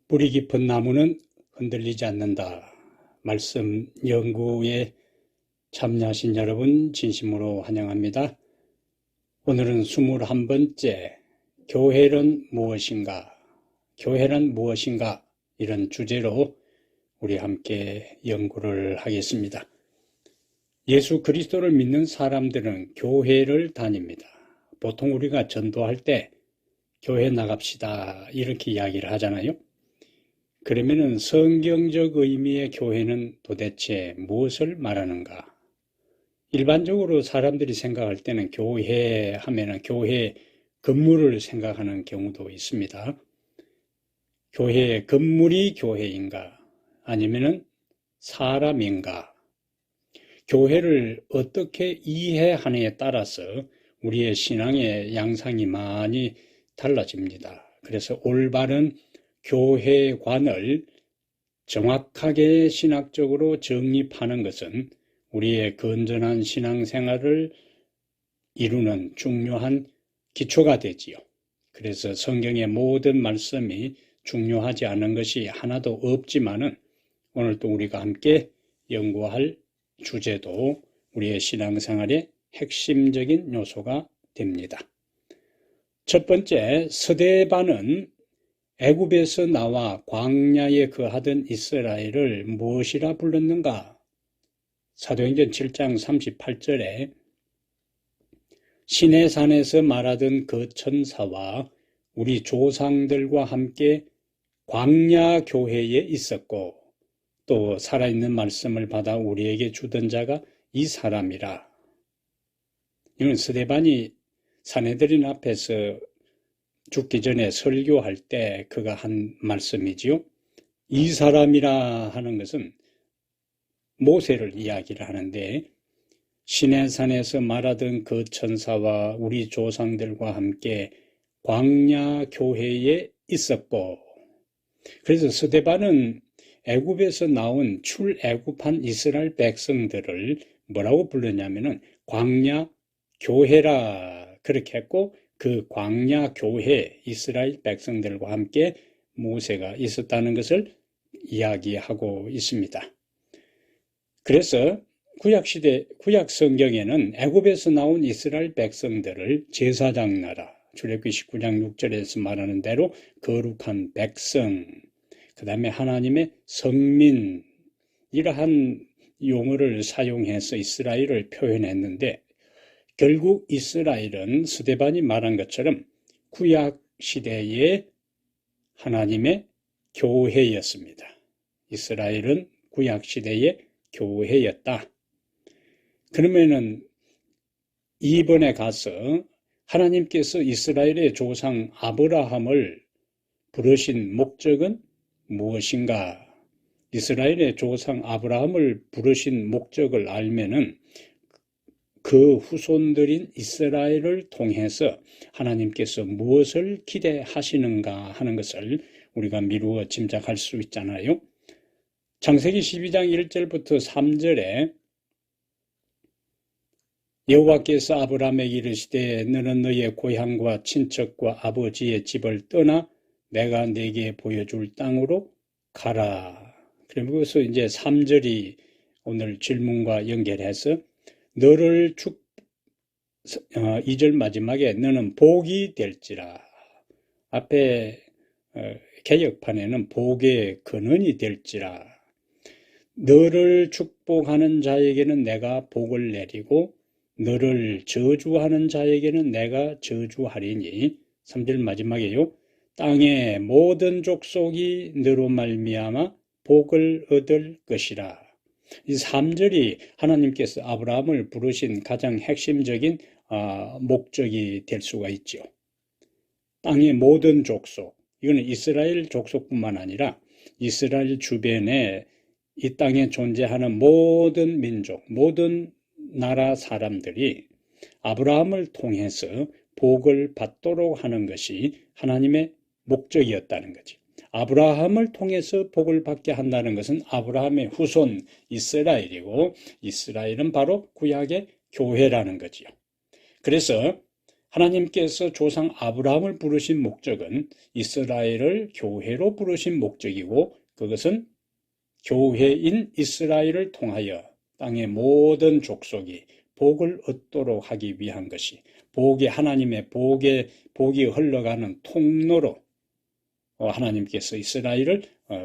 뿌리 깊은 나무는 흔들리지 않는다. 말씀 연구에 참여하신 여러분 진심으로 환영합니다. 오늘은 21번째 교회는 무엇인가? 교회는 무엇인가? 이런 주제로 우리 함께 연구를 하겠습니다. 예수 그리스도를 믿는 사람들은 교회를 다닙니다. 보통 우리가 전도할 때 교회 나갑시다 이렇게 이야기를 하잖아요. 그러면은 성경적 의미의 교회는 도대체 무엇을 말하는가? 일반적으로 사람들이 생각할 때는 교회 하면은 교회 건물을 생각하는 경우도 있습니다. 교회 건물이 교회인가? 아니면은 사람인가? 교회를 어떻게 이해하느냐에 따라서 우리의 신앙의 양상이 많이 달라집니다. 그래서 올바른 교회관을 정확하게 신학적으로 정립하는 것은 우리의 건전한 신앙생활을 이루는 중요한 기초가 되지요. 그래서 성경의 모든 말씀이 중요하지 않은 것이 하나도 없지만은 오늘 또 우리가 함께 연구할 주제도 우리의 신앙생활의 핵심적인 요소가 됩니다. 첫 번째, 스데반은 애굽에서 나와 광야에 거하던 이스라엘을 무엇이라 불렀는가? 사도행전 7장 38절에 시내산에서 말하던 그 천사와 우리 조상들과 함께 광야 교회에 있었고 또 살아있는 말씀을 받아 우리에게 주던 자가 이 사람이라. 이건 스데반이 사내들인 앞에서 죽기 전에 설교할 때 그가 한 말씀이지요. 이 사람이라 하는 것은 모세를 이야기를 하는데 시내산에서 말하던 그 천사와 우리 조상들과 함께 광야 교회에 있었고, 그래서 스데반은 애굽에서 나온 출애굽한 이스라엘 백성들을 뭐라고 불렀냐면은 광야 교회라 그렇게 했고, 그 광야 교회 이스라엘 백성들과 함께 모세가 있었다는 것을 이야기하고 있습니다. 그래서 구약 성경에는 애굽에서 나온 이스라엘 백성들을 제사장 나라, 출애굽기 19장 6절에서 말하는 대로 거룩한 백성, 그 다음에 하나님의 성민, 이러한 용어를 사용해서 이스라엘을 표현했는데 결국 이스라엘은 스데반이 말한 것처럼 구약 시대의 하나님의 교회였습니다. 이스라엘은 구약 시대의 교회였다. 그러면은 이번에 가서 하나님께서 이스라엘의 조상 아브라함을 부르신 목적은 무엇인가? 이스라엘의 조상 아브라함을 부르신 목적을 알면은 그 후손들인 이스라엘을 통해서 하나님께서 무엇을 기대하시는가 하는 것을 우리가 미루어 짐작할 수 있잖아요. 창세기 12장 1절부터 3절에 여호와께서 아브라함에게 이르시되 너는 너의 고향과 친척과 아버지의 집을 떠나 내가 네게 보여줄 땅으로 가라. 그러면서 이제 3절이 오늘 질문과 연결해서 너를 2절 마지막에 너는 복이 될지라. 앞에 개역판에는 복의 근원이 될지라. 너를 축복하는 자에게는 내가 복을 내리고 너를 저주하는 자에게는 내가 저주하리니. 3절 마지막에요. 땅의 모든 족속이 너로 말미암아 복을 얻을 것이라. 이 3절이 하나님께서 아브라함을 부르신 가장 핵심적인 목적이 될 수가 있죠. 땅의 모든 족속, 이거는 이스라엘 족속뿐만 아니라 이스라엘 주변에 이 땅에 존재하는 모든 민족, 모든 나라 사람들이 아브라함을 통해서 복을 받도록 하는 것이 하나님의 목적이었다는 거지. 아브라함을 통해서 복을 받게 한다는 것은 아브라함의 후손 이스라엘이고 이스라엘은 바로 구약의 교회라는 거지요. 그래서 하나님께서 조상 아브라함을 부르신 목적은 이스라엘을 교회로 부르신 목적이고, 그것은 교회인 이스라엘을 통하여 땅의 모든 족속이 복을 얻도록 하기 위한 것이, 하나님의 복이 흘러가는 통로로 하나님께서 이스라엘을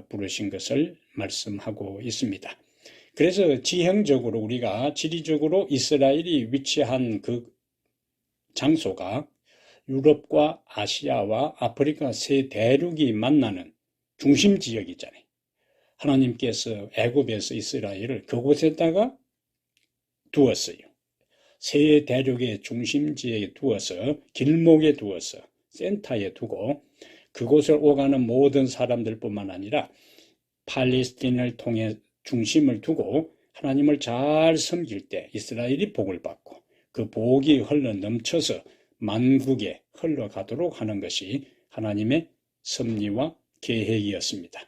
부르신 것을 말씀하고 있습니다. 그래서 지형적으로, 우리가 지리적으로 이스라엘이 위치한 그 장소가 유럽과 아시아와 아프리카 세 대륙이 만나는 중심 지역이잖아요. 하나님께서 애굽에서 이스라엘을 그곳에다가 두었어요. 세 대륙의 중심 지역에 두어서, 길목에 두어서 센터에 두고, 그곳을 오가는 모든 사람들뿐만 아니라 팔레스틴을 통해 중심을 두고 하나님을 잘 섬길 때 이스라엘이 복을 받고, 그 복이 흘러 넘쳐서 만국에 흘러가도록 하는 것이 하나님의 섭리와 계획이었습니다.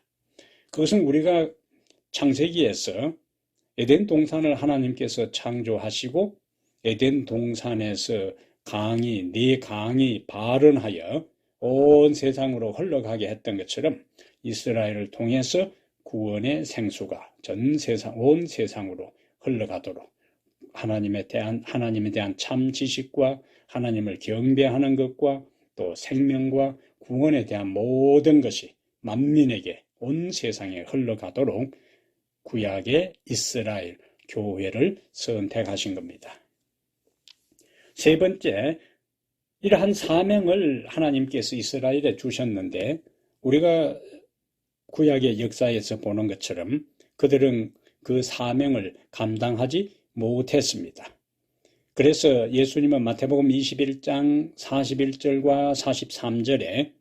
그것은 우리가 창세기에서 에덴 동산을 하나님께서 창조하시고, 에덴 동산에서 네 강이 발원하여 온 세상으로 흘러가게 했던 것처럼 이스라엘을 통해서 구원의 생수가 온 세상으로 흘러가도록 하나님에 대한 참 지식과 하나님을 경배하는 것과 또 생명과 구원에 대한 모든 것이 만민에게, 온 세상에 흘러가도록 구약의 이스라엘 교회를 선택하신 겁니다. 세 번째, 이러한 사명을 하나님께서 이스라엘에 주셨는데, 우리가 구약의 역사에서 보는 것처럼 그들은 그 사명을 감당하지 못했습니다. 그래서 예수님은 마태복음 21장 41절과 43절에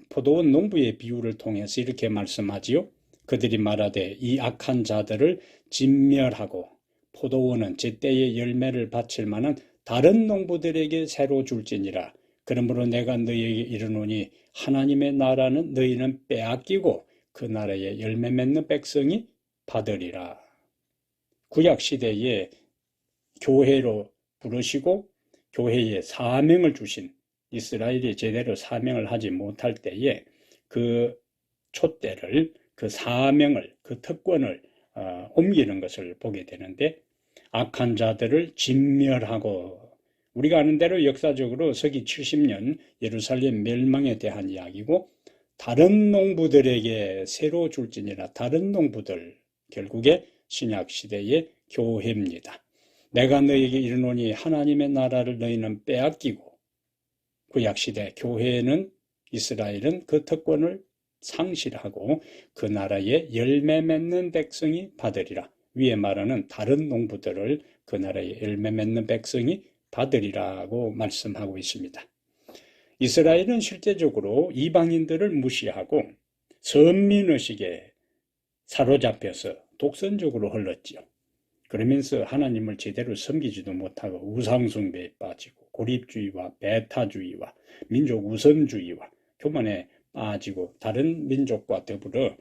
포도원 농부의 비유를 통해서 이렇게 말씀하지요. 그들이 말하되 이 악한 자들을 진멸하고 포도원은 제때의 열매를 바칠 만한 다른 농부들에게 새로 줄지니라. 그러므로 내가 너희에게 이르노니 하나님의 나라는 너희는 빼앗기고 그 나라의 열매 맺는 백성이 받으리라. 구약 시대에 교회로 부르시고 교회에 사명을 주신 이스라엘이 제대로 사명을 하지 못할 때에 그 촛대를, 그 사명을, 그 특권을 옮기는 것을 보게 되는데, 악한 자들을 진멸하고, 우리가 아는 대로 역사적으로 서기 70년 예루살렘 멸망에 대한 이야기고, 다른 농부들에게 새로 줄지니라. 다른 농부들, 결국에 신약시대의 교회입니다. 내가 너희에게 이르노니 하나님의 나라를 너희는 빼앗기고, 구약시대 교회는, 이스라엘은 그 특권을 상실하고 그 나라의 열매 맺는 백성이 받으리라. 위에 말하는 다른 농부들을 그 나라의 열매 맺는 백성이 받으리라고 말씀하고 있습니다. 이스라엘은 실제적으로 이방인들을 무시하고 선민의식에 사로잡혀서 독선적으로 흘렀지요. 그러면서 하나님을 제대로 섬기지도 못하고 우상숭배에 빠지고 고립주의와 배타주의와 민족 우선주의와 교만에 빠지고 다른 민족과 더불어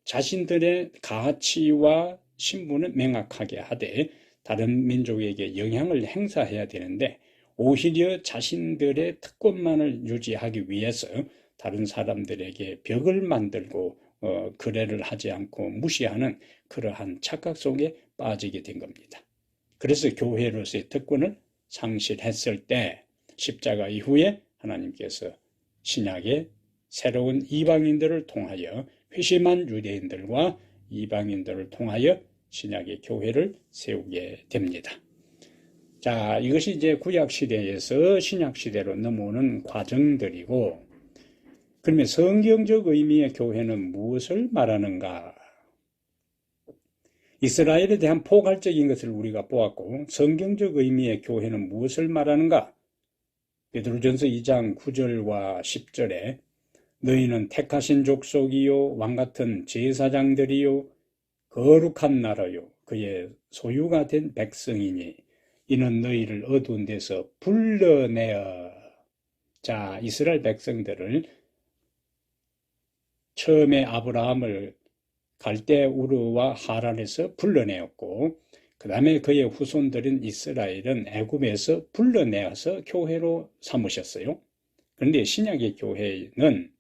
자신들의 가치와 신분을 명확하게 하되 다른 민족에게 영향을 행사해야 되는데, 오히려 자신들의 특권만을 유지하기 위해서 다른 사람들에게 벽을 만들고 거래를 하지 않고 무시하는 그러한 착각 속에 빠지게 된 겁니다. 그래서 교회로서의 특권을 상실했을 때 십자가 이후에 하나님께서 신약의 새로운 이방인들을 통하여, 회심한 유대인들과 이방인들을 통하여 신약의 교회를 세우게 됩니다. 자, 이것이 이제 구약시대에서 신약시대로 넘어오는 과정들이고, 그러면 성경적 의미의 교회는 무엇을 말하는가? 이스라엘에 대한 포괄적인 것을 우리가 보았고, 성경적 의미의 교회는 무엇을 말하는가? 베드로전서 2장 9절과 10절에 너희는 택하신 족속이요 왕같은 제사장들이요 거룩한 나라요 그의 소유가 된 백성이니 이는 너희를 어두운 데서 불러내어. 자, 이스라엘 백성들을 처음에 아브라함을 갈대 우르와 하란에서 불러내었고, 그 다음에 그의 후손들인 이스라엘은 애굽에서 불러내어서 교회로 삼으셨어요. 그런데 신약의 교회는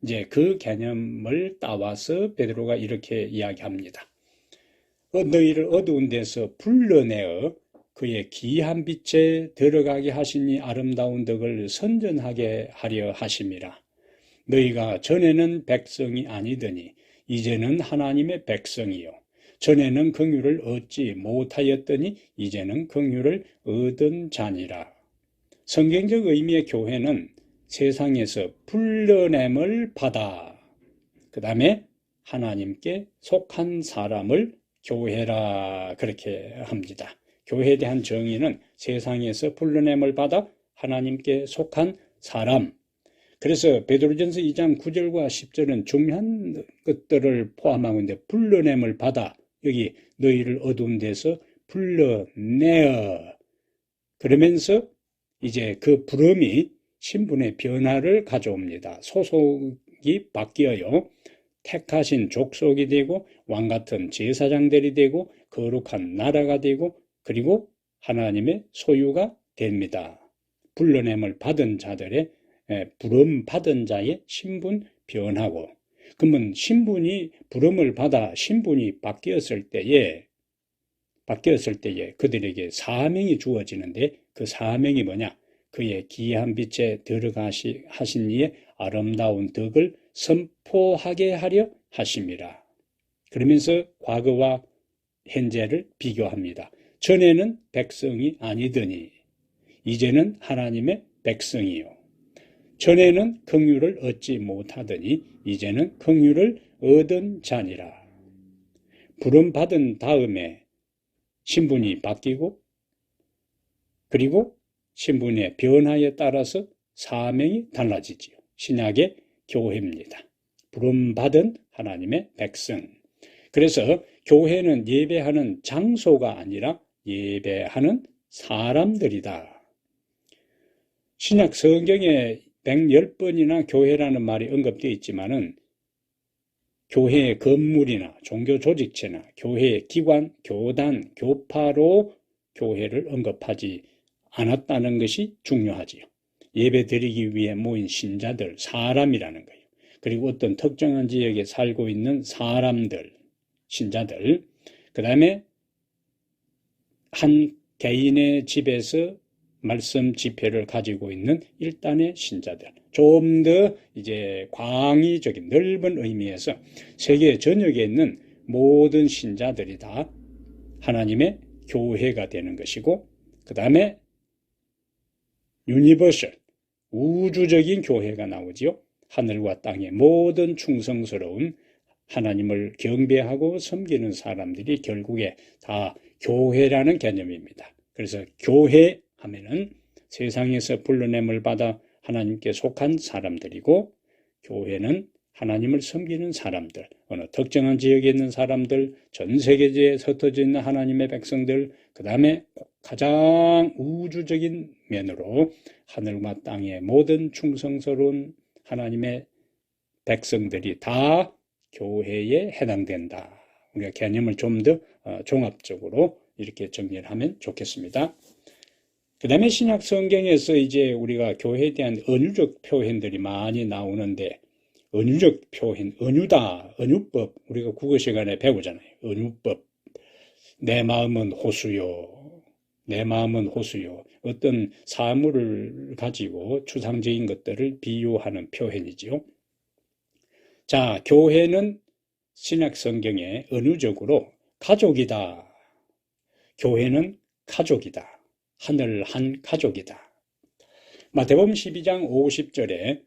이제 그 개념을 따와서 베드로가 이렇게 이야기합니다. 너희를 어두운 데서 불러내어 그의 기이한 빛에 들어가게 하시니 아름다운 덕을 선전하게 하려 하심이라. 너희가 전에는 백성이 아니더니 이제는 하나님의 백성이요 전에는 긍휼을 얻지 못하였더니 이제는 긍휼을 얻은 자니라. 성경적 의미의 교회는 세상에서 불러냄을 받아 그 다음에 하나님께 속한 사람을 교회라 그렇게 합니다. 교회에 대한 정의는 세상에서 불러냄을 받아 하나님께 속한 사람. 그래서 베드로전서 2장 9절과 10절은 중요한 것들을 포함하고 있는데 불러냄을 받아 여기 너희를 어두운 데서 불러내어 그러면서 이제 그 부름이 신분의 변화를 가져옵니다. 소속이 바뀌어요. 택하신 족속이 되고 왕같은 제사장들이 되고 거룩한 나라가 되고 그리고 하나님의 소유가 됩니다. 불러냄을 받은 자들의 부름 받은 자의 신분 변하고 그러면 신분이 부름을 받아 신분이 바뀌었을 때에 그들에게 사명이 주어지는데 그 사명이 뭐냐? 그의 기이한 빛에 들어가신 이의 아름다운 덕을 선포하게 하려 하심이라. 그러면서 과거와 현재를 비교합니다. 전에는 백성이 아니더니 이제는 하나님의 백성이요. 전에는 긍휼을 얻지 못하더니 이제는 긍휼을 얻은 자니라. 부름 받은 다음에 신분이 바뀌고 그리고 신분의 변화에 따라서 사명이 달라지지요. 신약의 교회입니다. 부름 받은 하나님의 백성. 그래서 교회는 예배하는 장소가 아니라 예배하는 사람들이다. 신약 성경에 110번이나 교회라는 말이 언급되어 있지만은 교회의 건물이나 종교 조직체나 교회의 기관, 교단, 교파로 교회를 언급하지 않았다는 것이 중요하지요. 예배 드리기 위해 모인 신자들, 사람이라는 거예요. 그리고 어떤 특정한 지역에 살고 있는 사람들, 신자들, 그 다음에 한 개인의 집에서 말씀 집회를 가지고 있는 일단의 신자들. 좀 더 이제 광의적인 넓은 의미에서 세계 전역에 있는 모든 신자들이 다 하나님의 교회가 되는 것이고, 그 다음에 유니버설, 우주적인 교회가 나오지요. 하늘과 땅의 모든 충성스러운 하나님을 경배하고 섬기는 사람들이 결국에 다 교회라는 개념입니다. 그래서 교회 하면은 세상에서 불러냄을 받아 하나님께 속한 사람들이고, 교회는 하나님을 섬기는 사람들, 어느 특정한 지역에 있는 사람들, 전 세계에 흩어져 있는 하나님의 백성들, 그 다음에 가장 우주적인 면으로 하늘과 땅의 모든 충성스러운 하나님의 백성들이 다 교회에 해당된다. 우리가 개념을 좀 더 종합적으로 이렇게 정리를 하면 좋겠습니다. 그 다음에 신약 성경에서 이제 우리가 교회에 대한 은유적 표현들이 많이 나오는데, 은유적 표현, 은유다, 은유법, 우리가 국어 시간에 배우잖아요. 은유법. 내 마음은 호수요. 내 마음은 호수요. 어떤 사물을 가지고 추상적인 것들을 비유하는 표현이지요. 자, 교회는 신약 성경에 은유적으로 가족이다. 교회는 가족이다. 하늘 한 가족이다. 마태복음 12장 50절에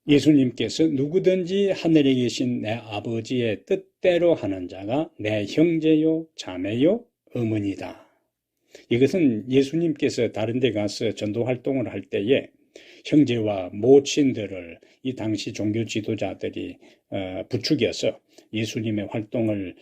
예수님께서 누구든지 하늘에 계신 내 아버지의 뜻대로 하는 자가 내 형제요, 자매요, 어머니다. 이것은 예수님께서 다른 데 가서 전도 활동을 할 때에 형제와 모친들을 이 당시 종교 지도자들이 부추겨서 예수님의 활동을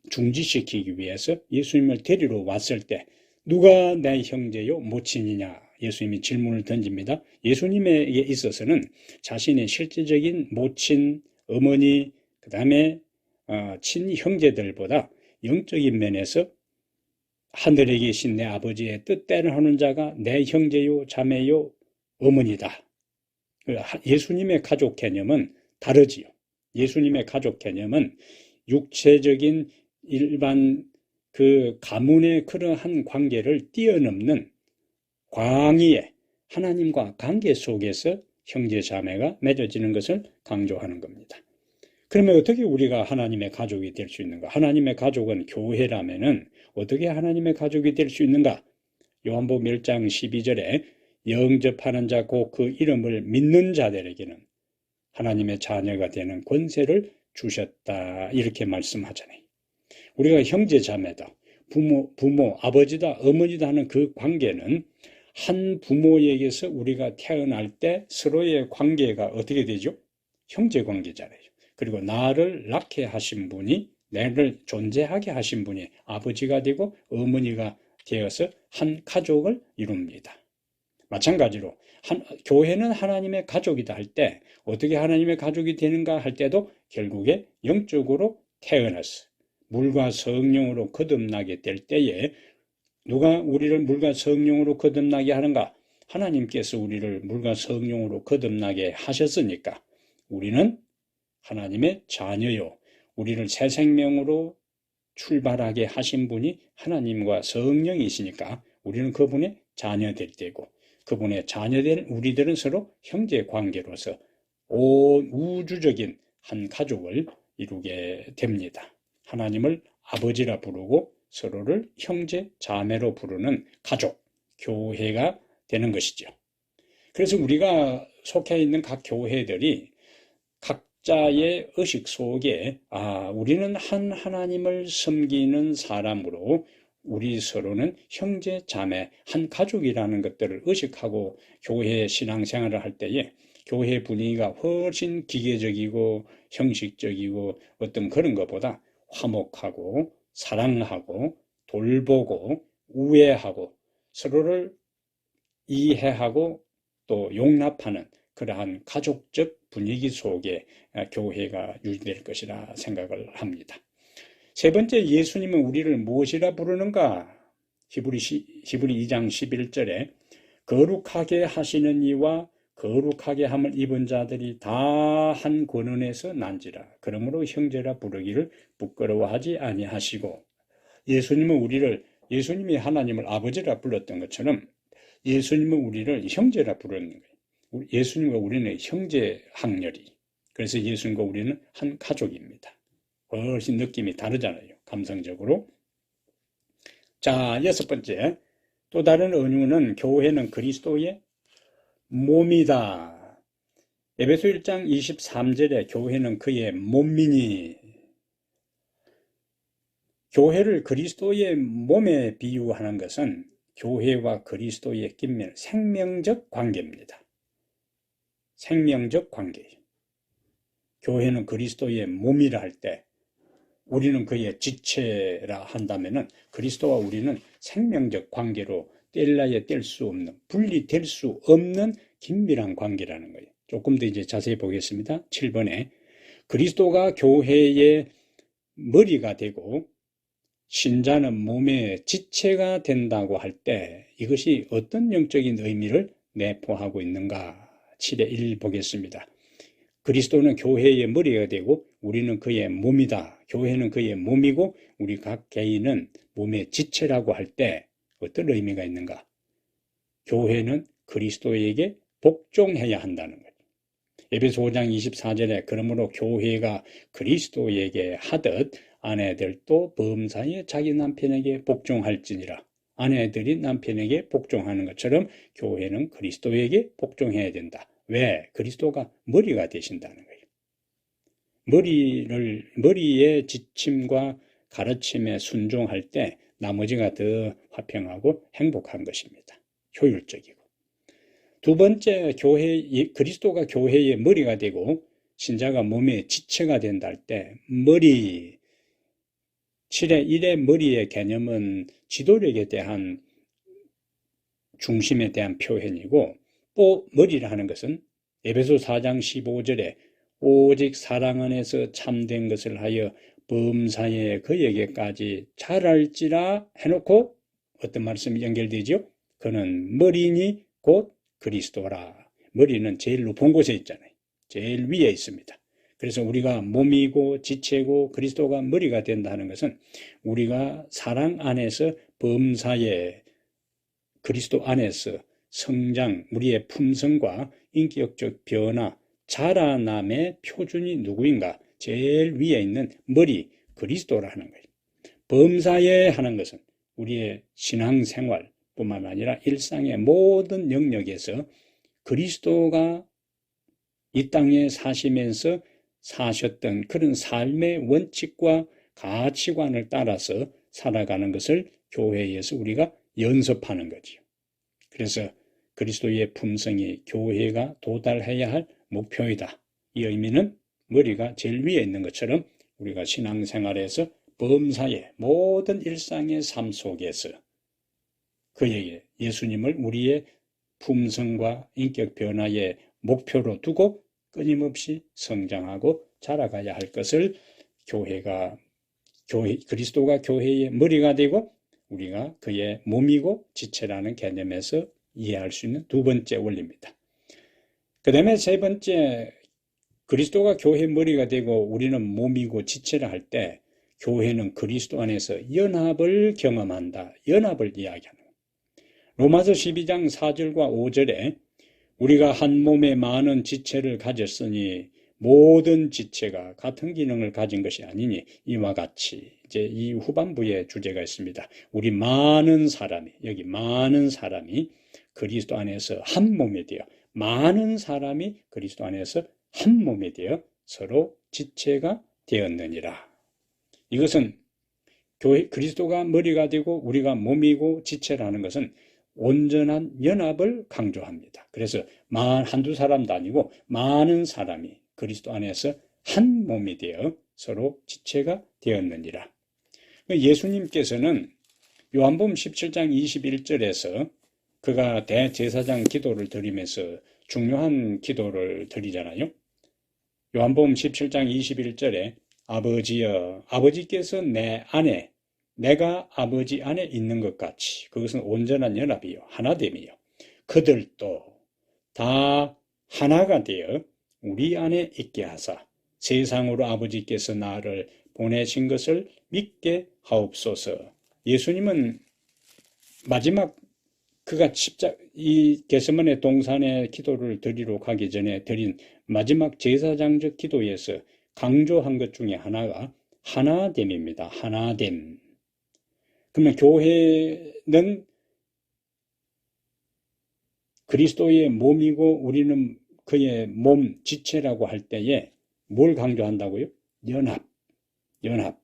중지시키기 위해서 예수님을 데리러 왔을 때 누가 내 형제요 모친이냐 예수님이 질문을 던집니다. 예수님에게 있어서는 자신의 실질적인 모친, 어머니, 그 다음에 친형제들보다 영적인 면에서 하늘에 계신 내 아버지의 뜻대로 하는 자가 내 형제요, 자매요, 어머니다. 예수님의 가족 개념은 다르지요. 예수님의 가족 개념은 육체적인 일반 그 가문의 그러한 관계를 뛰어넘는 광의의 하나님과 관계 속에서 형제 자매가 맺어지는 것을 강조하는 겁니다. 그러면 어떻게 우리가 하나님의 가족이 될 수 있는가? 하나님의 가족은 교회라면은 어떻게 하나님의 가족이 될 수 있는가? 요한복음 1장 12절에 영접하는 자 곧 그 이름을 믿는 자들에게는 하나님의 자녀가 되는 권세를 주셨다. 이렇게 말씀하잖아요. 우리가 형제 자매다. 부모, 아버지다, 어머니다 하는 그 관계는 한 부모에게서 우리가 태어날 때 서로의 관계가 어떻게 되죠? 형제 관계잖아요. 그리고 나를 낳게 하신 분이, 나를 존재하게 하신 분이 아버지가 되고 어머니가 되어서 한 가족을 이룹니다. 마찬가지로 교회는 하나님의 가족이다 할 때 어떻게 하나님의 가족이 되는가 할 때도 결국에 영적으로 태어나서 물과 성령으로 거듭나게 될 때에 누가 우리를 물과 성령으로 거듭나게 하는가? 하나님께서 우리를 물과 성령으로 거듭나게 하셨으니까 우리는 하나님의 자녀요. 우리를 새 생명으로 출발하게 하신 분이 하나님과 성령이시니까 우리는 그분의 자녀될 때고 그분의 자녀된 우리들은 서로 형제 관계로서 온 우주적인 한 가족을 이루게 됩니다. 하나님을 아버지라 부르고 서로를 형제, 자매로 부르는 가족, 교회가 되는 것이죠. 그래서 우리가 속해 있는 각 교회들이 각자의 의식 속에 우리는 한 하나님을 섬기는 사람으로 우리 서로는 형제, 자매, 한 가족이라는 것들을 의식하고 교회 신앙생활을 할 때에 교회 분위기가 훨씬 기계적이고 형식적이고 어떤 그런 것보다 화목하고 사랑하고 돌보고 우애하고 서로를 이해하고 또 용납하는 그러한 가족적 분위기 속에 교회가 유지될 것이라 생각을 합니다. 세 번째, 예수님은 우리를 무엇이라 부르는가? 히브리 2장 11절에 거룩하게 하시는 이와 거룩하게 함을 입은 자들이 다 한 권원에서 난지라. 그러므로 형제라 부르기를 부끄러워하지 아니하시고, 예수님이 하나님을 아버지라 불렀던 것처럼 예수님은 우리를 형제라 부르는 거예요. 예수님과 우리는 형제 학렬이. 그래서 예수님과 우리는 한 가족입니다. 훨씬 느낌이 다르잖아요. 감성적으로. 자, 여섯 번째. 또 다른 은유는 교회는 그리스도의 몸이다. 에베소 1장 23절에 교회는 그의 몸이니, 교회를 그리스도의 몸에 비유하는 것은 교회와 그리스도의 긴밀 생명적 관계입니다. 생명적 관계예요. 교회는 그리스도의 몸이라 할 때 우리는 그의 지체라 한다면은 그리스도와 우리는 생명적 관계로 뗄래야 뗄 수 없는, 분리될 수 없는 긴밀한 관계라는 거예요. 조금 더 이제 자세히 보겠습니다. 7번에 그리스도가 교회의 머리가 되고 신자는 몸의 지체가 된다고 할 때 이것이 어떤 영적인 의미를 내포하고 있는가? 7의 1 보겠습니다. 그리스도는 교회의 머리가 되고 우리는 그의 몸이다. 교회는 그의 몸이고 우리 각 개인은 몸의 지체라고 할 때 어떤 의미가 있는가? 교회는 그리스도에게 복종해야 한다는 거예요. 에베소 5장 24절에 그러므로 교회가 그리스도에게 하듯 아내들도 범사에 자기 남편에게 복종할지니라. 아내들이 남편에게 복종하는 것처럼 교회는 그리스도에게 복종해야 된다. 왜? 그리스도가 머리가 되신다는 거예요. 머리의 지침과 가르침에 순종할 때 나머지가 더 화평하고 행복한 것입니다. 효율적이고. 두 번째, 그리스도가 교회의 머리가 되고 신자가 몸의 지체가 된다 할 때 7의 1의 머리의 개념은 지도력에 대한 중심에 대한 표현이고 또 머리를 하는 것은 에베소 4장 15절에 오직 사랑 안에서 참된 것을 하여 범사에 그에게까지 자랄지라 해놓고 어떤 말씀이 연결되죠? 그는 머리니 곧 그리스도라. 머리는 제일 높은 곳에 있잖아요. 제일 위에 있습니다. 그래서 우리가 몸이고 지체고 그리스도가 머리가 된다는 것은 우리가 사랑 안에서 범사에 그리스도 안에서 성장, 우리의 품성과 인격적 변화, 자라남의 표준이 누구인가? 제일 위에 있는 머리, 그리스도라는 거예요. 범사에 하는 것은 우리의 신앙생활뿐만 아니라 일상의 모든 영역에서 그리스도가 이 땅에 사시면서 사셨던 그런 삶의 원칙과 가치관을 따라서 살아가는 것을 교회에서 우리가 연습하는 거지요. 그래서 그리스도의 품성이 교회가 도달해야 할 목표이다. 이 의미는 머리가 제일 위에 있는 것처럼 우리가 신앙생활에서 범사의 모든 일상의 삶 속에서 그에게 예수님을 우리의 품성과 인격 변화의 목표로 두고 끊임없이 성장하고 자라가야 할 것을 그리스도가 교회의 머리가 되고 우리가 그의 몸이고 지체라는 개념에서 이해할 수 있는 두 번째 원리입니다. 그 다음에 세 번째, 그리스도가 교회의 머리가 되고 우리는 몸이고 지체라 할 때 교회는 그리스도 안에서 연합을 경험한다. 연합을 이야기하는 거예요. 로마서 12장 4절과 5절에 우리가 한 몸에 많은 지체를 가졌으니 모든 지체가 같은 기능을 가진 것이 아니니 이와 같이 이제 이 후반부에 주제가 있습니다. 우리 많은 사람이 여기 많은 사람이 그리스도 안에서 한 몸이 되어 많은 사람이 그리스도 안에서 한 몸이 되어 서로 지체가 되었느니라. 이것은 그리스도가 머리가 되고 우리가 몸이고 지체라는 것은 온전한 연합을 강조합니다. 그래서 한두 사람도 아니고 많은 사람이 그리스도 안에서 한 몸이 되어 서로 지체가 되었느니라. 예수님께서는 요한복음 17장 21절에서 그가 대제사장 기도를 드리면서 중요한 기도를 드리잖아요. 요한복음 17장 21절에 아버지여, 아버지께서 내 안에 내가 아버지 안에 있는 것 같이, 그것은 온전한 연합이요 하나됨이요 그들도 다 하나가 되어 우리 안에 있게 하사 세상으로 아버지께서 나를 보내신 것을 믿게 하옵소서. 예수님은 마지막 그가 이 겟세마네 동산의 기도를 드리러 가기 전에 드린 마지막 제사장적 기도에서 강조한 것 중에 하나가 하나됨입니다. 하나됨. 그러면 교회는 그리스도의 몸이고 우리는 그의 몸, 지체라고 할 때에 뭘 강조한다고요? 연합.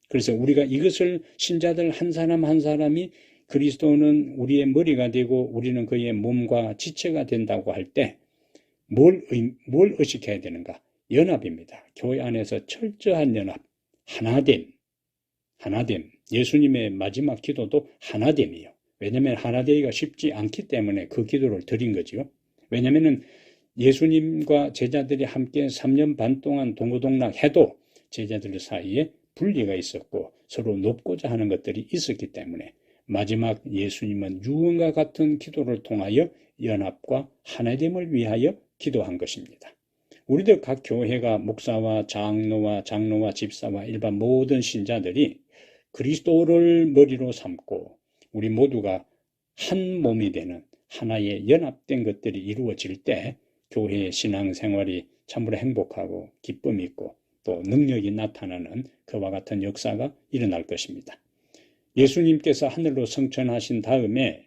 그래서 우리가 이것을 신자들 한 사람 한 사람이 그리스도는 우리의 머리가 되고 우리는 그의 몸과 지체가 된다고 할 때 뭘 의식해야 되는가? 연합입니다. 교회 안에서 철저한 연합, 하나됨. 예수님의 마지막 기도도 하나됨이에요. 왜냐하면 하나되기가 쉽지 않기 때문에 그 기도를 드린 거죠. 왜냐하면 예수님과 제자들이 함께 3년 반 동안 동고동락해도 제자들 사이에 분리가 있었고 서로 높고자 하는 것들이 있었기 때문에 마지막 예수님은 유언과 같은 기도를 통하여 연합과 하나됨을 위하여 기도한 것입니다. 우리들 각 교회가 목사와 장로와 집사와 일반 모든 신자들이 그리스도를 머리로 삼고 우리 모두가 한 몸이 되는 하나의 연합된 것들이 이루어질 때 교회의 신앙생활이 참으로 행복하고 기쁨이 있고 또 능력이 나타나는 그와 같은 역사가 일어날 것입니다. 예수님께서 하늘로 승천하신 다음에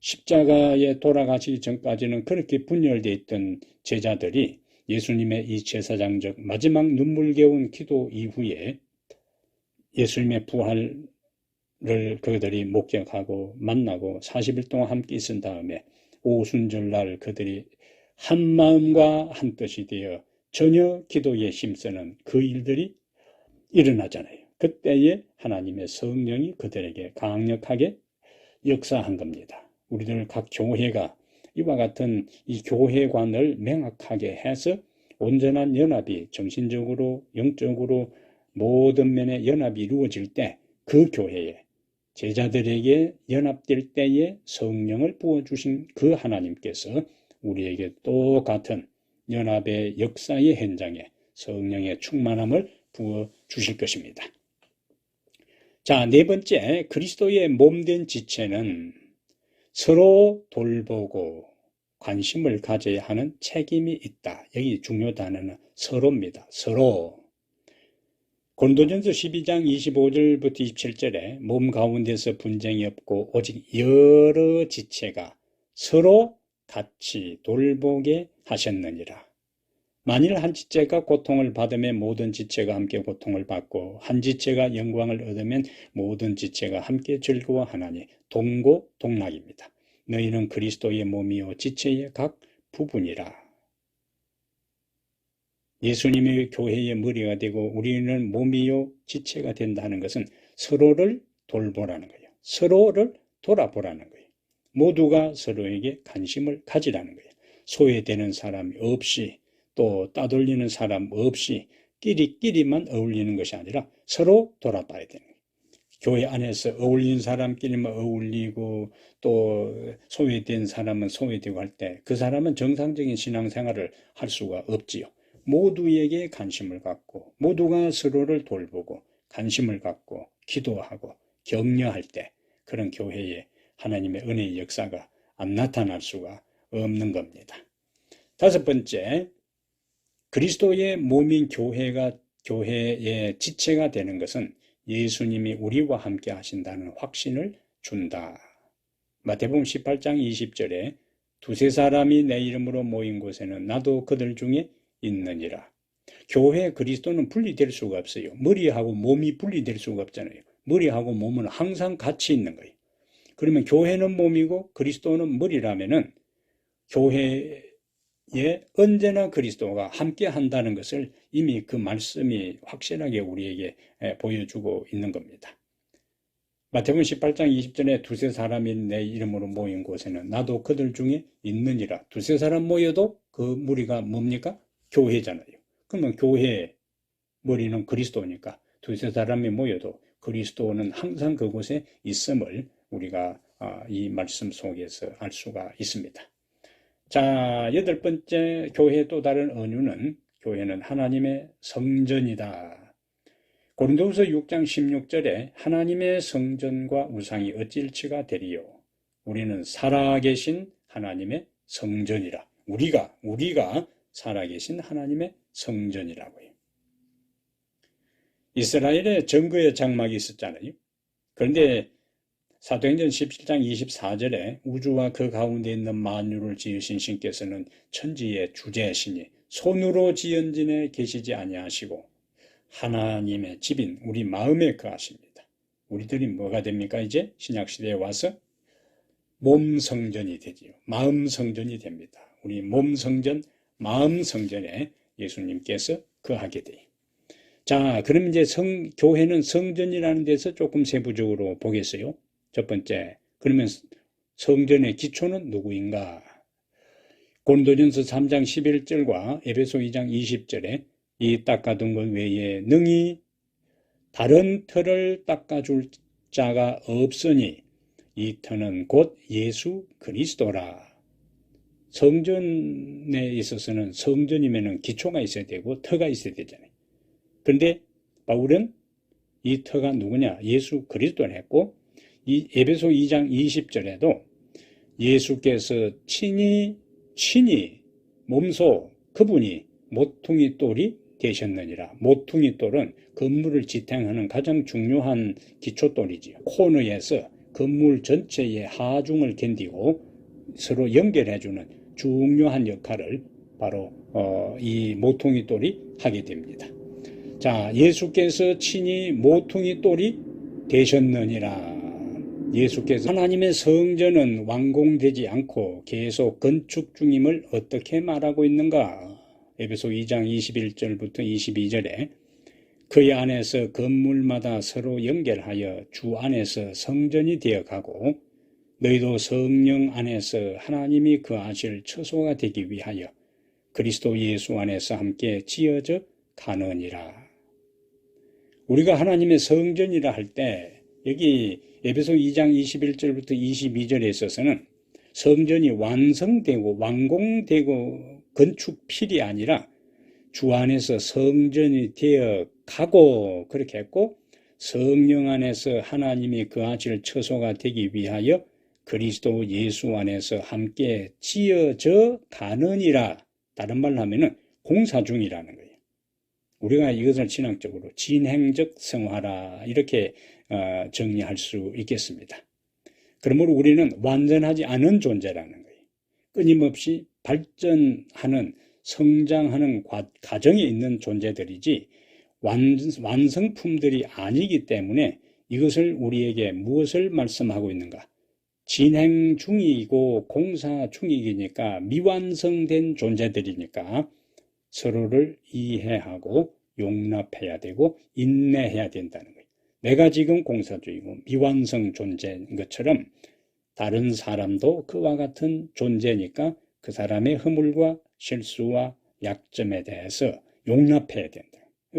십자가에 돌아가시기 전까지는 그렇게 분열되어 있던 제자들이 예수님의 이 제사장적 마지막 눈물겨운 기도 이후에 예수님의 부활을 그들이 목격하고 만나고 40일 동안 함께 있은 다음에 오순절날 그들이 한 마음과 한 뜻이 되어 전혀 기도에 힘쓰는 그 일들이 일어나잖아요. 그때에 하나님의 성령이 그들에게 강력하게 역사한 겁니다. 우리들 각 교회가 이와 같은 이 교회관을 명확하게 해서 온전한 연합이 정신적으로, 영적으로, 모든 면에 연합이 이루어질 때 그 교회에 제자들에게 연합될 때에 성령을 부어주신 그 하나님께서 우리에게 똑같은 연합의 역사의 현장에 성령의 충만함을 부어주실 것입니다. 자, 네 번째, 그리스도의 몸된 지체는 서로 돌보고 관심을 가져야 하는 책임이 있다. 여기 중요 단어는 서로입니다. 서로. 고린도전서 12장 25절부터 27절에 몸 가운데서 분쟁이 없고 오직 여러 지체가 서로 같이 돌보게 하셨느니라. 만일 한 지체가 고통을 받으면 모든 지체가 함께 고통을 받고 한 지체가 영광을 얻으면 모든 지체가 함께 즐거워하나니 동고동락입니다. 너희는 그리스도의 몸이요 지체의 각 부분이라. 예수님이 교회의 머리가 되고 우리는 몸이요 지체가 된다는 것은 서로를 돌보라는 거예요. 서로를 돌아보라는 거예요. 모두가 서로에게 관심을 가지라는 거예요. 소외되는 사람이 없이 또 따돌리는 사람 없이 끼리끼리만 어울리는 것이 아니라 서로 돌아봐야 되는 거예요. 교회 안에서 어울리는 사람끼리만 어울리고 또 소외된 사람은 소외되고 할 때 그 사람은 정상적인 신앙생활을 할 수가 없지요. 모두에게 관심을 갖고 모두가 서로를 돌보고 관심을 갖고 기도하고 격려할 때 그런 교회에 하나님의 은혜의 역사가 안 나타날 수가 없는 겁니다. 다섯 번째, 그리스도의 몸인 교회의 지체가 되는 것은 예수님이 우리와 함께 하신다는 확신을 준다. 마태복음 18장 20절에 두세 사람이 내 이름으로 모인 곳에는 나도 그들 중에 있느니라. 교회 그리스도는 분리될 수가 없어요. 머리하고 몸이 분리될 수가 없잖아요. 머리하고 몸은 항상 같이 있는 거예요. 그러면 교회는 몸이고 그리스도는 머리라면은 교회에 언제나 그리스도가 함께 한다는 것을 이미 그 말씀이 확실하게 우리에게 보여주고 있는 겁니다. 마태복음 18장 20절에 두세 사람이 내 이름으로 모인 곳에는 나도 그들 중에 있느니라. 두세 사람 모여도 그 무리가 뭡니까? 교회잖아요. 그러면 교회의 머리는 그리스도니까 두세 사람이 모여도 그리스도는 항상 그곳에 있음을 우리가 이 말씀 속에서 알 수가 있습니다. 자, 여덟 번째 교회의 또 다른 은유는 교회는 하나님의 성전이다. 고린도후서 6장 16절에 하나님의 성전과 우상이 어찌 일치가 되리요. 우리는 살아계신 하나님의 성전이라. 우리가 살아계신 하나님의 성전이라고요. 이스라엘에 정거의 장막이 있었잖아요. 그런데 사도행전 17장 24절에 우주와 그 가운데 있는 만유를 지으신 신께서는 천지의 주재신이 손으로 지은 진에 계시지 아니하시고 하나님의 집인 우리 마음에 거하십니다. 우리들이 뭐가 됩니까? 이제 신약시대에 와서 몸 성전이 되지요. 마음 성전이 됩니다. 우리 몸 성전, 마음 성전에 예수님께서 거하게 돼요. 자, 그럼 이제 교회는 성전이라는 데서 조금 세부적으로 보겠어요. 첫 번째, 그러면 성전의 기초는 누구인가? 고린도전서 3장 11절과 에베소 2장 20절에 이 닦아둔 것 외에 능히 다른 터를 닦아줄 자가 없으니 이 터는 곧 예수 그리스도라. 성전에 있어서는 성전이면은 기초가 있어야 되고 터가 있어야 되잖아요. 그런데 바울은 이 터가 누구냐? 예수 그리스도를 했고 이 에베소 2장 20절에도 예수께서 친히 몸소 그분이 모퉁이 돌이 되셨느니라. 모퉁이 돌은 건물을 지탱하는 가장 중요한 기초돌이지요. 코너에서 건물 전체의 하중을 견디고 서로 연결해주는 중요한 역할을 바로 이 모퉁이 돌이 하게 됩니다. 자, 예수께서 친히 모퉁이 돌이 되셨느니라. 예수께서 하나님의 성전은 완공되지 않고 계속 건축 중임을 어떻게 말하고 있는가? 에베소 2장 21절부터 22절에 그의 안에서 건물마다 서로 연결하여 주 안에서 성전이 되어가고 너희도 성령 안에서 하나님이 거하실 처소가 되기 위하여 그리스도 예수 안에서 함께 지어져 가느니라. 우리가 하나님의 성전이라 할 때 여기 에베소 2장 21절부터 22절에 있어서는 성전이 완성되고 완공되고 건축필이 아니라 주 안에서 성전이 되어 가고 그렇게 했고, 성령 안에서 하나님이 거하실 처소가 되기 위하여 그리스도 예수 안에서 함께 지어져 가느니라. 다른 말로 하면은 공사 중이라는 거예요. 우리가 이것을 신앙적으로 진행적 성화라 이렇게 정리할 수 있겠습니다. 그러므로 우리는 완전하지 않은 존재라는 거예요. 끊임없이 발전하는 성장하는 과정에 있는 존재들이지 완성품들이 아니기 때문에 이것을 우리에게 무엇을 말씀하고 있는가? 진행 중이고 공사 중이니까 미완성된 존재들이니까 서로를 이해하고 용납해야 되고 인내해야 된다는 거예요. 내가 지금 공사 중이고 미완성 존재인 것처럼 다른 사람도 그와 같은 존재니까 그 사람의 허물과 실수와 약점에 대해서 용납해야 된다.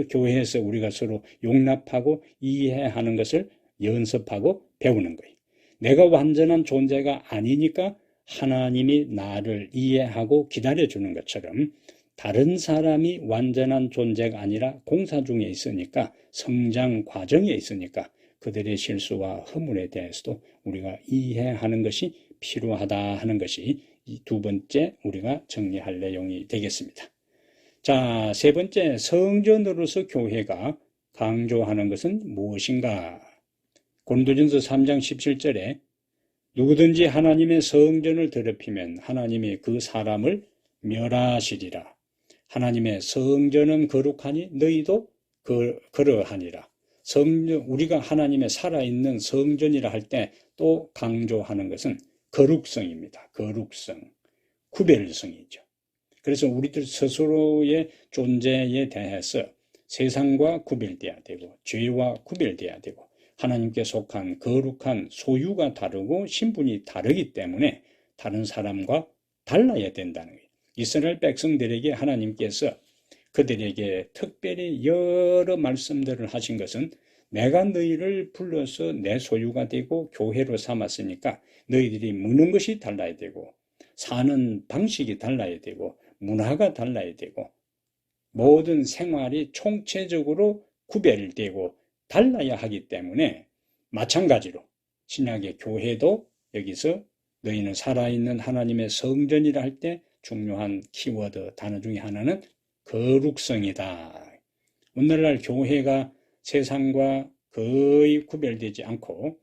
교회에서 우리가 서로 용납하고 이해하는 것을 연습하고 배우는 거예요. 내가 완전한 존재가 아니니까 하나님이 나를 이해하고 기다려주는 것처럼 다른 사람이 완전한 존재가 아니라 공사 중에 있으니까 성장 과정에 있으니까 그들의 실수와 허물에 대해서도 우리가 이해하는 것이 필요하다 하는 것이 이 두 번째 우리가 정리할 내용이 되겠습니다. 자, 세 번째, 성전으로서 교회가 강조하는 것은 무엇인가? 고린도전서 3장 17절에 누구든지 하나님의 성전을 더럽히면 하나님이 그 사람을 멸하시리라. 하나님의 성전은 거룩하니 너희도 그러하니라. 우리가 하나님의 살아있는 성전이라 할 때 또 강조하는 것은 거룩성입니다. 거룩성, 구별성이죠. 그래서 우리들 스스로의 존재에 대해서 세상과 구별돼야 되고 죄와 구별돼야 되고 하나님께 속한 거룩한 소유가 다르고 신분이 다르기 때문에 다른 사람과 달라야 된다는 거예요. 이스라엘 백성들에게 하나님께서 그들에게 특별히 여러 말씀들을 하신 것은 내가 너희를 불러서 내 소유가 되고 교회로 삼았으니까 너희들이 묻는 것이 달라야 되고 사는 방식이 달라야 되고 문화가 달라야 되고 모든 생활이 총체적으로 구별되고 달라야 하기 때문에 마찬가지로 신약의 교회도 여기서 너희는 살아있는 하나님의 성전이라 할 때 중요한 키워드 단어 중에 하나는 거룩성이다. 오늘날 교회가 세상과 거의 구별되지 않고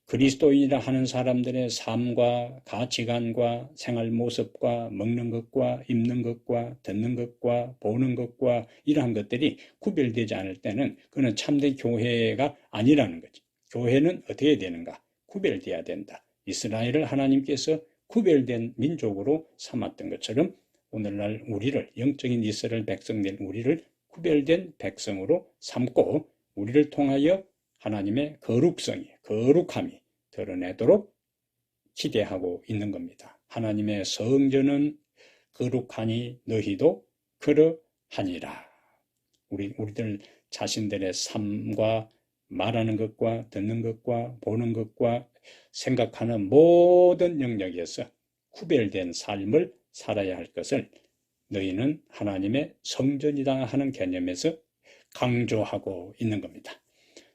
그리스도인이라 하는 사람들의 삶과 가치관과 생활 모습과 먹는 것과 입는 것과 듣는 것과 보는 것과 이러한 것들이 구별되지 않을 때는 그는 참된 교회가 아니라는 거지. 교회는 어떻게 되는가? 구별돼야 된다. 이스라엘을 하나님께서 구별된 민족으로 삼았던 것처럼 오늘날 우리를 영적인 이스라엘 백성된 우리를 구별된 백성으로 삼고 우리를 통하여 하나님의 거룩함이 드러내도록 기대하고 있는 겁니다. 하나님의 성전은 거룩하니 너희도 그러하니라. 우리들 자신들의 삶과 말하는 것과 듣는 것과 보는 것과 생각하는 모든 영역에서 구별된 삶을 살아야 할 것을 너희는 하나님의 성전이다 하는 개념에서 강조하고 있는 겁니다.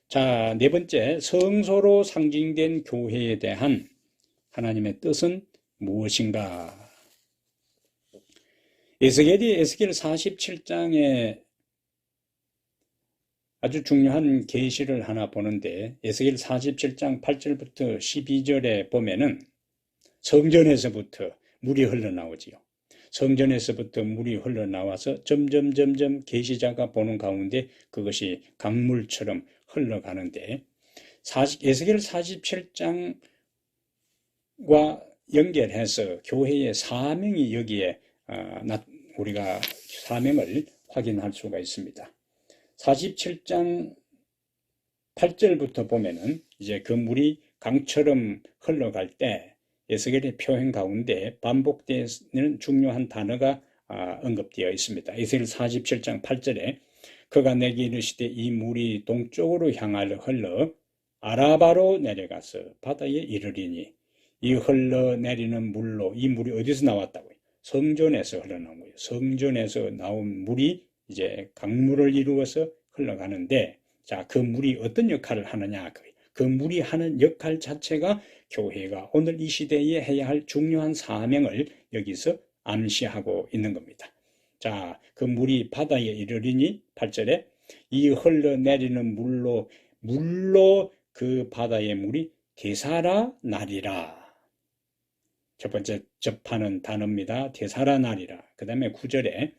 자, 네 번째, 성소로 상징된 교회에 대한 하나님의 뜻은 무엇인가? 에스겔 47장에 아주 중요한 계시를 하나 보는데 에스겔 47장 8절부터 12절에 보면은 성전에서부터 물이 흘러나오지요. 성전에서부터 물이 흘러나와서 점점 계시자가 보는 가운데 그것이 강물처럼 흘러가는데 에스겔 47장과 연결해서 교회의 사명이 여기에 우리가 사명을 확인할 수가 있습니다. 47장 8절부터 보면은 이제 그 물이 강처럼 흘러갈 때 에스겔의 표현 가운데 반복되는 중요한 단어가 언급되어 있습니다. 에스겔 47장 8절에 그가 내게 이르시되 이 물이 동쪽으로 흘러 아라바로 내려가서 바다에 이르리니 이 흘러내리는 물로 이 물이 어디서 나왔다고요? 성전에서 흘러나온 거예요. 성전에서 나온 물이 이제 강물을 이루어서 흘러가는데 자, 그 물이 어떤 역할을 하느냐? 그 물이 하는 역할 자체가 교회가 오늘 이 시대에 해야 할 중요한 사명을 여기서 암시하고 있는 겁니다. 자, 그 물이 바다에 이르리니 8절에 이 흘러내리는 물로 그 바다의 물이 되살아나리라. 첫 번째 접하는 단어입니다. 되살아나리라. 그 다음에 9절에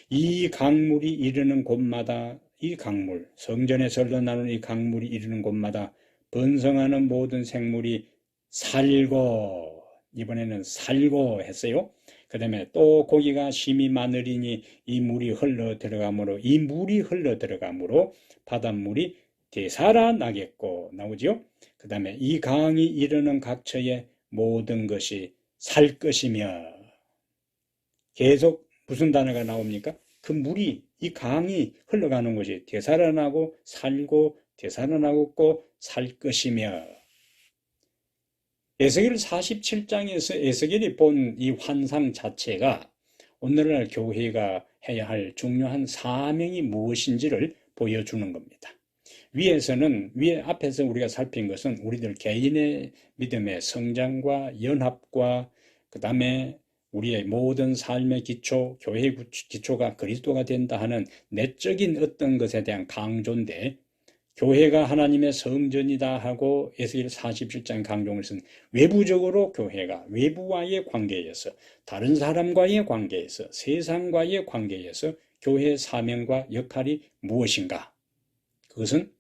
이 강물이 이르는 곳마다 이 강물, 성전에서 흘러나오는 이 강물이 이르는 곳마다 번성하는 모든 생물이 살고, 이번에는 살고 했어요. 그 다음에 또 고기가 심이 많으리니 이 물이 흘러 들어가므로 바닷물이 되살아나겠고 나오죠. 그 다음에 이 강이 이르는 각처의 모든 것이 살 것이며, 계속 무슨 단어가 나옵니까? 그 물이, 이 강이 흘러가는 것이 되살아나고 살고 되살아나고 살 것이며, 에스겔 47장에서 에스겔이 본 이 환상 자체가 오늘날 교회가 해야 할 중요한 사명이 무엇인지를 보여주는 겁니다. 위에 앞에서 우리가 살핀 것은 우리들 개인의 믿음의 성장과 연합과 그 다음에 우리의 모든 삶의 기초, 교회의 기초가 그리스도가 된다 하는 내적인 어떤 것에 대한 강조인데, 교회가 하나님의 성전이다 하고 에스겔 47장 강조를 쓴 외부적으로 교회가 외부와의 관계에서, 다른 사람과의 관계에서, 세상과의 관계에서 교회의 사명과 역할이 무엇인가? 그것은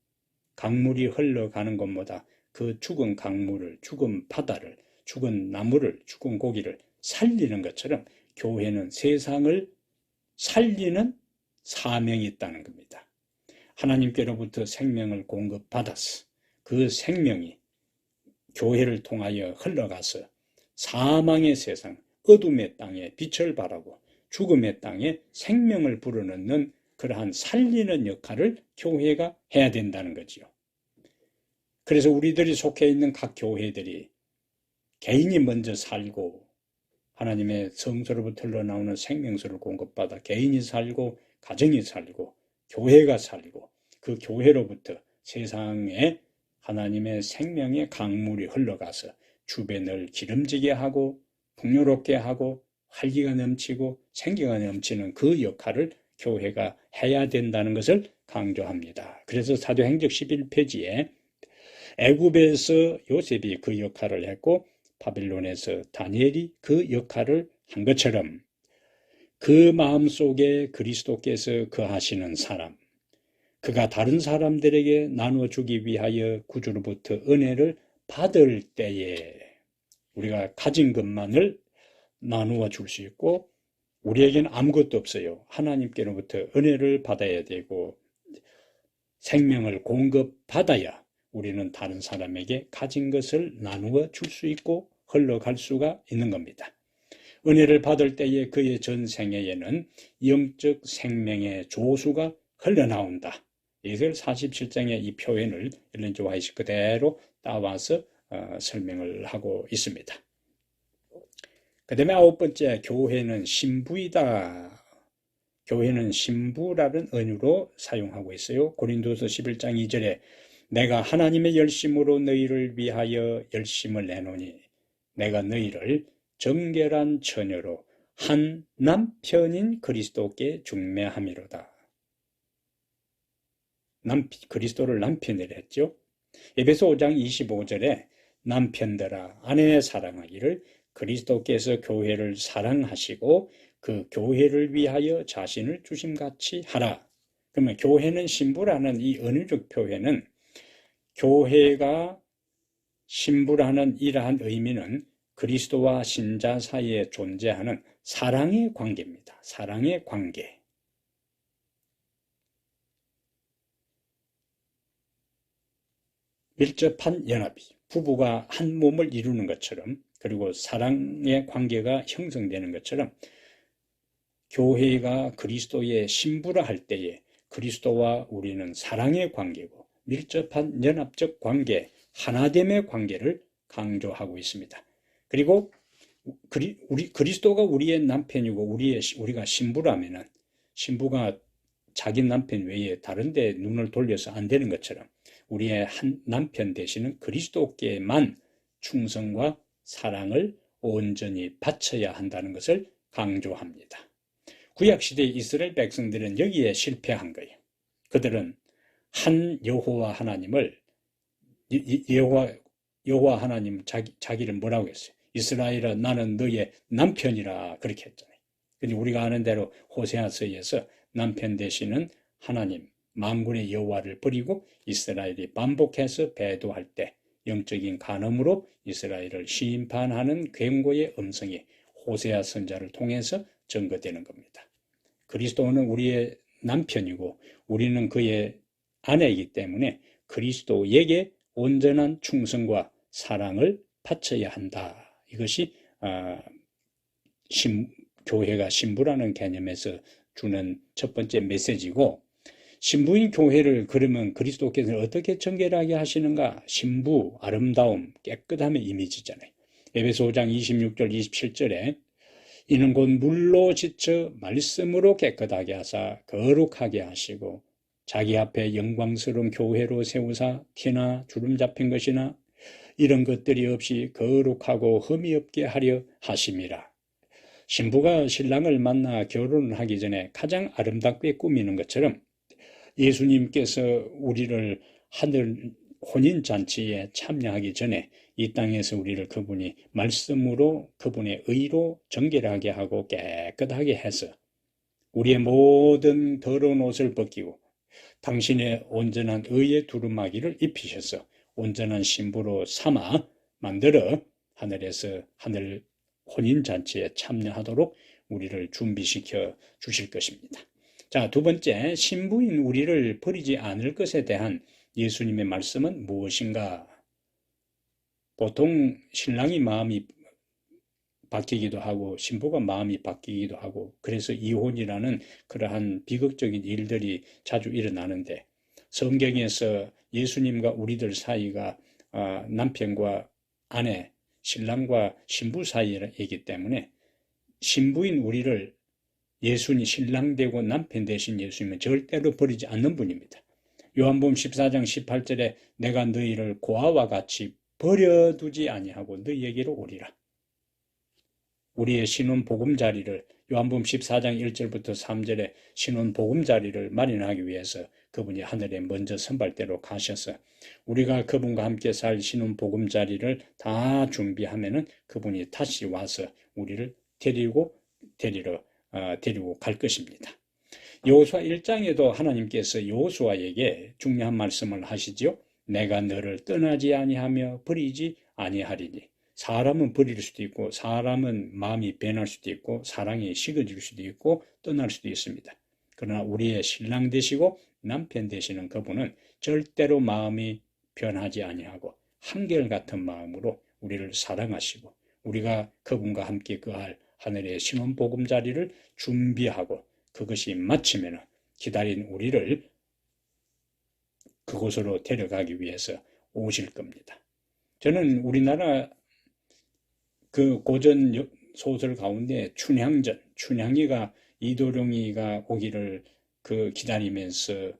강물이 흘러가는 것보다 그 죽은 강물을, 죽은 바다를, 죽은 나무를, 죽은 고기를 살리는 것처럼 교회는 세상을 살리는 사명이 있다는 겁니다. 하나님께로부터 생명을 공급받았어. 그 생명이 교회를 통하여 흘러가서 사망의 세상, 어둠의 땅에 빛을 발하고 죽음의 땅에 생명을 불어넣는 그러한 살리는 역할을 교회가 해야 된다는 거지요. 그래서 우리들이 속해 있는 각 교회들이 개인이 먼저 살고 하나님의 성소로부터 흘러나오는 생명수를 공급받아 개인이 살고 가정이 살고 교회가 살고 그 교회로부터 세상에 하나님의 생명의 강물이 흘러가서 주변을 기름지게 하고 풍요롭게 하고 활기가 넘치고 생기가 넘치는 그 역할을 교회가 해야 된다는 것을 강조합니다. 그래서 사도행적 11페이지에 애굽에서 요셉이 그 역할을 했고 바빌론에서 다니엘이 그 역할을 한 것처럼 그 마음속에 그리스도께서 거하시는 사람, 그가 다른 사람들에게 나눠주기 위하여 구주로부터 은혜를 받을 때에 우리가 가진 것만을 나누어 줄 수 있고 우리에게는 아무것도 없어요. 하나님께로부터 은혜를 받아야 되고 생명을 공급받아야 우리는 다른 사람에게 가진 것을 나누어 줄 수 있고 흘러갈 수가 있는 겁니다. 은혜를 받을 때에 그의 전생애에는 영적 생명의 조수가 흘러나온다. 에스겔 47장의 이 표현을 엘렌 G. 화이트 그대로 따와서 설명을 하고 있습니다. 그 다음에 9번째, 교회는 신부이다. 교회는 신부라는 언유로 사용하고 있어요. 고린도서 11장 2절에 내가 하나님의 열심으로 너희를 위하여 열심을 내노니 내가 너희를 정결한 처녀로 한 남편인 그리스도께 중매함이로다. 그리스도를 남편이라 했죠. 에베소 5장 25절에 남편들아 아내 사랑하기를 그리스도께서 교회를 사랑하시고 그 교회를 위하여 자신을 주심같이 하라. 그러면 교회는 신부라는 이 언어적 표현은 교회가 신부라는 이러한 의미는 그리스도와 신자 사이에 존재하는 사랑의 관계입니다. 사랑의 관계. 밀접한 연합이 부부가 한 몸을 이루는 것처럼 그리고 사랑의 관계가 형성되는 것처럼 교회가 그리스도의 신부라 할 때에 그리스도와 우리는 사랑의 관계고 밀접한 연합적 관계, 하나됨의 관계를 강조하고 있습니다. 그리고 그리스도가 우리의 남편이고 우리가 신부라면은 신부가 자기 남편 외에 다른 데 눈을 돌려서 안 되는 것처럼 우리의 한 남편 되시는 그리스도께만 충성과 사랑을 온전히 바쳐야 한다는 것을 강조합니다. 구약시대 이스라엘 백성들은 여기에 실패한 거예요. 그들은 한 여호와 하나님을 여호와 하나님 자기를 뭐라고 했어요? 이스라엘아 나는 너의 남편이라 그렇게 했잖아요. 근데 우리가 아는 대로 호세아서에서 남편 되시는 하나님 만군의 여호와를 버리고 이스라엘이 반복해서 배도할 때 영적인 간음으로 이스라엘을 심판하는 경고의 음성이 호세아 선자를 통해서 증거되는 겁니다. 그리스도는 우리의 남편이고 우리는 그의 아내이기 때문에 그리스도에게 온전한 충성과 사랑을 바쳐야 한다. 이것이 교회가 신부라는 개념에서 주는 첫 번째 메시지고, 신부인 교회를 그러면 그리스도께서는 어떻게 정결하게 하시는가? 신부, 아름다움, 깨끗함의 이미지잖아요. 에베소 5장 26절 27절에 이는 곧 물로 씻어 말씀으로 깨끗하게 하사 거룩하게 하시고 자기 앞에 영광스러운 교회로 세우사 티나 주름 잡힌 것이나 이런 것들이 없이 거룩하고 흠이 없게 하려 하심이라. 신부가 신랑을 만나 결혼을 하기 전에 가장 아름답게 꾸미는 것처럼 예수님께서 우리를 하늘 혼인잔치에 참여하기 전에 이 땅에서 우리를 그분이 말씀으로 그분의 의로 정결하게 하고 깨끗하게 해서 우리의 모든 더러운 옷을 벗기고 당신의 온전한 의의 두루마기를 입히셔서 온전한 신부로 삼아 만들어 하늘에서 하늘 혼인잔치에 참여하도록 우리를 준비시켜 주실 것입니다. 자, 두 번째, 신부인 우리를 버리지 않을 것에 대한 예수님의 말씀은 무엇인가? 보통 신랑이 마음이 바뀌기도 하고 신부가 마음이 바뀌기도 하고 그래서 이혼이라는 그러한 비극적인 일들이 자주 일어나는데, 성경에서 예수님과 우리들 사이가 남편과 아내, 신랑과 신부 사이이기 때문에 신부인 우리를 예수님 신랑 되고 남편 되신 예수님은 절대로 버리지 않는 분입니다. 요한복음 14장 18절에 내가 너희를 고아와 같이 버려두지 아니하고 너희에게로 오리라. 우리의 신혼 보금자리를 요한복음 14장 1절부터 3절에 신혼 보금자리를 마련하기 위해서 그분이 하늘에 먼저 선발대로 가셔서 우리가 그분과 함께 살 신혼 보금자리를 다 준비하면은 그분이 다시 와서 우리를 데리고 갈 것입니다. 여호수아 1장에도 하나님께서 여호수아에게 중요한 말씀을 하시죠. 내가 너를 떠나지 아니하며 버리지 아니하리니. 사람은 버릴 수도 있고 사람은 마음이 변할 수도 있고 사랑이 식어질 수도 있고 떠날 수도 있습니다. 그러나 우리의 신랑 되시고 남편 되시는 그분은 절대로 마음이 변하지 아니하고 한결같은 마음으로 우리를 사랑하시고 우리가 그분과 함께 그할 하늘의 신혼 보금자리를 준비하고 그것이 마치면 기다린 우리를 그곳으로 데려가기 위해서 오실 겁니다. 저는 우리나라 그 고전 소설 가운데 춘향이가 이도령이가 오기를 기다리면서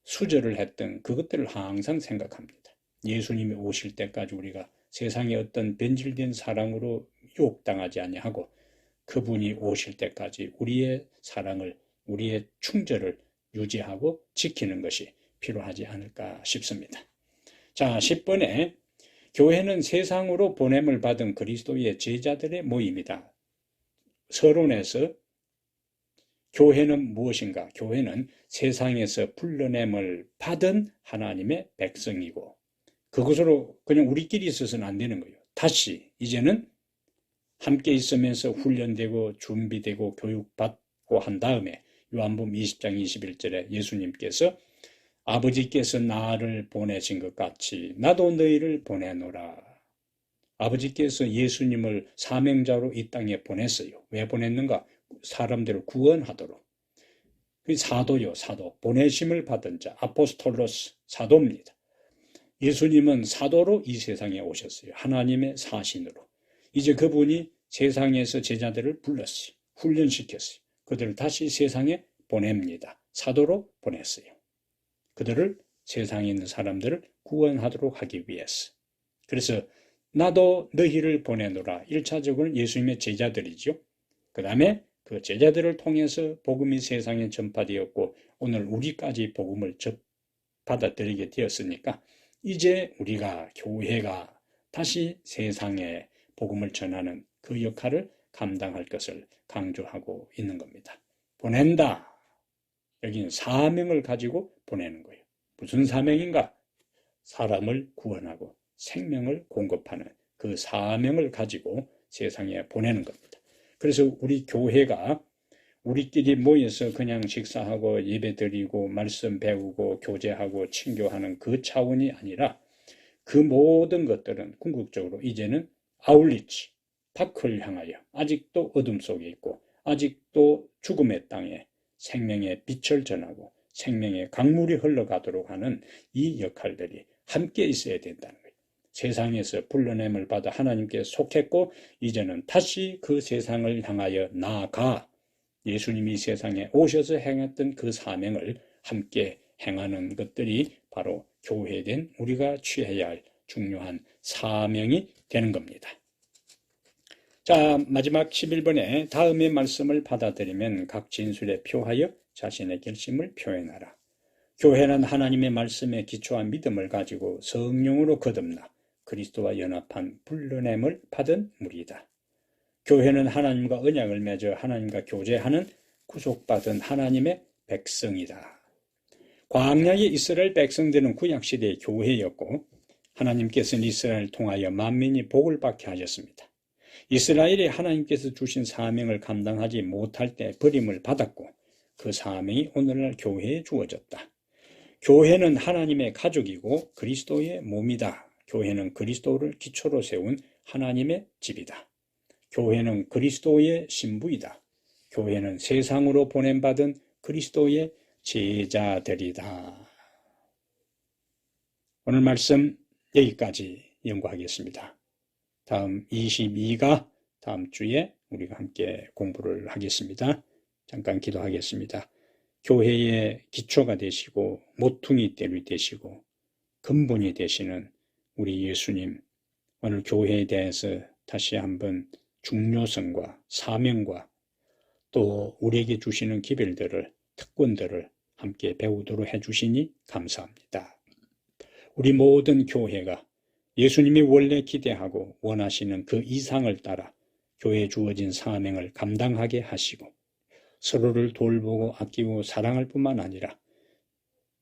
수절을 했던 그것들을 항상 생각합니다. 예수님이 오실 때까지 우리가 세상의 어떤 변질된 사랑으로 유혹당하지 아니하고 그분이 오실 때까지 우리의 사랑을, 우리의 충절을 유지하고 지키는 것이 필요하지 않을까 싶습니다. 자, 10번에 교회는 세상으로 보냄을 받은 그리스도의 제자들의 모임이다. 서론에서 교회는 무엇인가? 교회는 세상에서 불러냄을 받은 하나님의 백성이고 그것으로 그냥 우리끼리 있어서는 안 되는 거예요. 다시 이제는 함께 있으면서 훈련되고 준비되고 교육받고 한 다음에 요한복음 20장 21절에 예수님께서 아버지께서 나를 보내신 것 같이 나도 너희를 보내노라. 아버지께서 예수님을 사명자로 이 땅에 보냈어요. 왜 보냈는가? 사람들을 구원하도록. 사도요, 사도. 보내심을 받은 자, 아포스톨로스, 사도입니다. 예수님은 사도로 이 세상에 오셨어요. 하나님의 사신으로. 이제 그분이 세상에서 제자들을 불렀어요. 훈련시켰어요. 그들을 다시 세상에 보냅니다. 사도로 보냈어요. 그들을 세상에 있는 사람들을 구원하도록 하기 위해서. 그래서 나도 너희를 보내노라. 1차적으로는 예수님의 제자들이죠. 그 다음에 그 제자들을 통해서 복음이 세상에 전파되었고 오늘 우리까지 복음을 받아들이게 되었으니까 이제 우리가 교회가 다시 세상에 복음을 전하는 그 역할을 감당할 것을 강조하고 있는 겁니다. 보낸다. 여기는 사명을 가지고 보내는 거예요. 무슨 사명인가? 사람을 구원하고 생명을 공급하는 그 사명을 가지고 세상에 보내는 겁니다. 그래서 우리 교회가 우리끼리 모여서 그냥 식사하고 예배드리고 말씀 배우고 교제하고 친교하는 그 차원이 아니라 그 모든 것들은 궁극적으로 이제는 아울리치, 밖을 향하여 아직도 어둠 속에 있고 아직도 죽음의 땅에 생명의 빛을 전하고 생명의 강물이 흘러가도록 하는 이 역할들이 함께 있어야 된다는 거예요. 세상에서 불러냄을 받아 하나님께 속했고 이제는 다시 그 세상을 향하여 나아가 예수님이 세상에 오셔서 행했던 그 사명을 함께 행하는 것들이 바로 교회된 우리가 취해야 할 중요한 사명이 되는 겁니다. 자, 마지막 11번에 다음의 말씀을 받아들이면 각 진술에 표하여 자신의 결심을 표현하라. 교회는 하나님의 말씀에 기초한 믿음을 가지고 성령으로 거듭나 그리스도와 연합한 불러냄을 받은 무리이다. 교회는 하나님과 언약을 맺어 하나님과 교제하는 구속받은 하나님의 백성이다. 광야의 이스라엘 백성들은 구약시대의 교회였고 하나님께서는 이스라엘을 통하여 만민이 복을 받게 하셨습니다. 이스라엘이 하나님께서 주신 사명을 감당하지 못할 때 버림을 받았고 그 사명이 오늘날 교회에 주어졌다. 교회는 하나님의 가족이고 그리스도의 몸이다. 교회는 그리스도를 기초로 세운 하나님의 집이다. 교회는 그리스도의 신부이다. 교회는 세상으로 보냄받은 그리스도의 제자들이다. 오늘 말씀 여기까지 연구하겠습니다. 다음 22가 다음 주에 우리가 함께 공부를 하겠습니다. 잠깐 기도하겠습니다. 교회의 기초가 되시고 모퉁이돌이 되시고 근본이 되시는 우리 예수님, 오늘 교회에 대해서 다시 한번 중요성과 사명과 또 우리에게 주시는 기별들을, 특권들을 함께 배우도록 해주시니 감사합니다. 우리 모든 교회가 예수님이 원래 기대하고 원하시는 그 이상을 따라 교회에 주어진 사명을 감당하게 하시고 서로를 돌보고 아끼고 사랑할 뿐만 아니라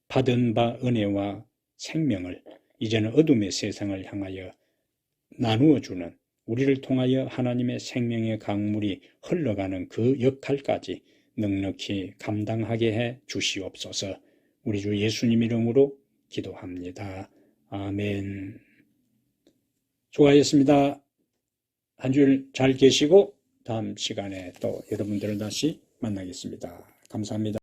받은 바 은혜와 생명을 이제는 어둠의 세상을 향하여 나누어주는 우리를 통하여 하나님의 생명의 강물이 흘러가는 그 역할까지 넉넉히 감당하게 해 주시옵소서. 우리 주 예수님 이름으로 기도합니다. 아멘. 수고하셨습니다. 한 주일 잘 계시고 다음 시간에 또 여러분들을 다시 만나겠습니다. 감사합니다.